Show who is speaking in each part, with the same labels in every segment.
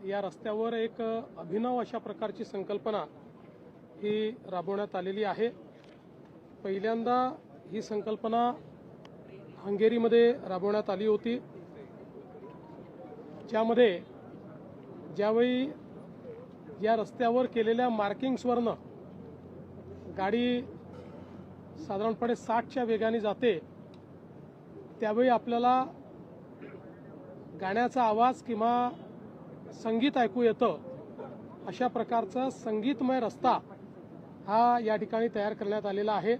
Speaker 1: या रस्त्यावर एक अभिनव अशा प्रकारची संकल्पना ही राबवण्यात आलेली आहे। पहिल्यांदा ही संकल्पना हंगेरीमध्ये राबवण्यात आली होती, ज्यामध्ये ज्यावेळी या रस्त्यावर केलेल्या मार्किंग्सवरनं गाडी साधारणपणे 60च्या वेगाने जाते, त्यावेळी आपल्याला गाण्याचा आवाज किंवा संगीत ऐकू येतं। अशा प्रकारचा संगीतमय रस्ता हा या ठिकाणी तयार करण्यात आलेला आहे।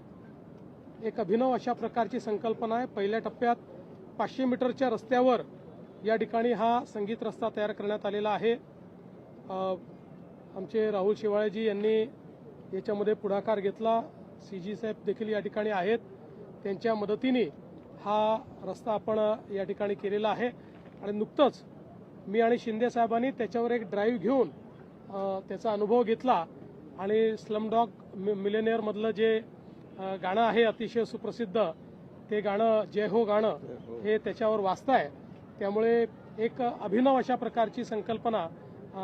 Speaker 1: एक अभिनव अशा प्रकारची संकल्पना आहे। पहिल्या टप्प्यात 500 मीटरच्या रस्त्यावर या ठिकाणी हा संगीत रस्ता तयार करण्यात आलेला आहे। आमचे राहुल शेवाळेजी यांनी याच्यामध्ये पुढाकार घेतला। सीजी साहेब देखील या ठिकाणी आहेत, त्यांच्या मदतीने हा रस्ता आपण या ठिकाणी केलेला आहे। आणि नुकतंच मी आणि शिंदे साहेबांनी त्याच्यावर एक ड्राईव्ह घेऊन त्याचा अनुभव घेतला आणि स्लमडॉग मिलेनियर मधलं जे गाणं आहे अतिशय सुप्रसिद्ध, ते गाणं जय हो गाणं हे त्याच्यावर वाजतंय। त्यामुळे एक अभिनव अशा प्रकारची संकल्पना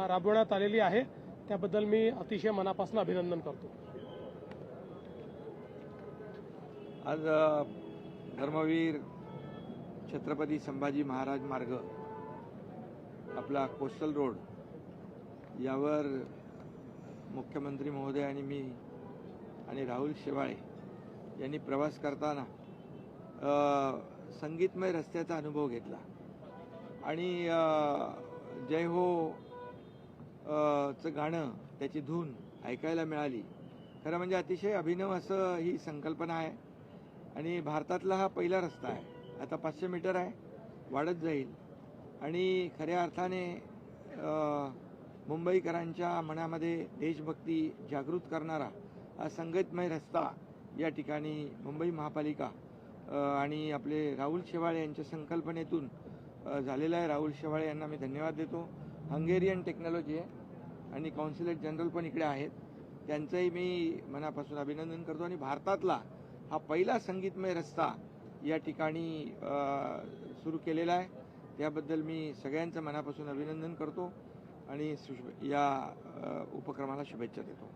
Speaker 1: राबवण्यात आलेली आहे, त्याबद्दल मी अतिशय मनापासून अभिनंदन करतो।
Speaker 2: आज धर्मवीर छत्रपती संभाजी महाराज मार्ग आपला कोस्टल रोड यावर मुख्यमंत्री महोदय आणि मी आणि राहुल शेवाळे यांनी प्रवास करताना संगीतमय रस्त्याचा अनुभव घेतला आणि जय हो चं गाणं, त्याची धून ऐकायला मिळाली। खरं म्हणजे अतिशय अभिनव असं ही संकल्पना आहे आणि भारतातला हा पहिला रस्ता आहे। आता 500 मीटर आहे, वाढत जाईल आणि खऱ्या अर्थाने मुंबईकरांच्या मनामध्ये देशभक्ती जागृत करणारा हा संगीतमय रस्ता या ठिकाणी मुंबई महापालिका आणि आपले राहुल शेवाळे यांच्या संकल्पनेतून झालेला आहे। राहुल शेवाळे यांना मी धन्यवाद देतो। हंगेरियन टेक्नॉलॉजी आहे आणि कॉन्सुलेट जनरल पण इकडे आहेत, त्यांचंही मी मनापासून अभिनंदन करतो। आणि भारतातला हा पहिला संगीतमय रस्ता या ठिकाणी सुरू केलेला आहे, त्याबद्दल मी सगळ्यांचं मनापासून अभिनंदन करतो आणि या उपक्रमाला शुभेच्छा देतो।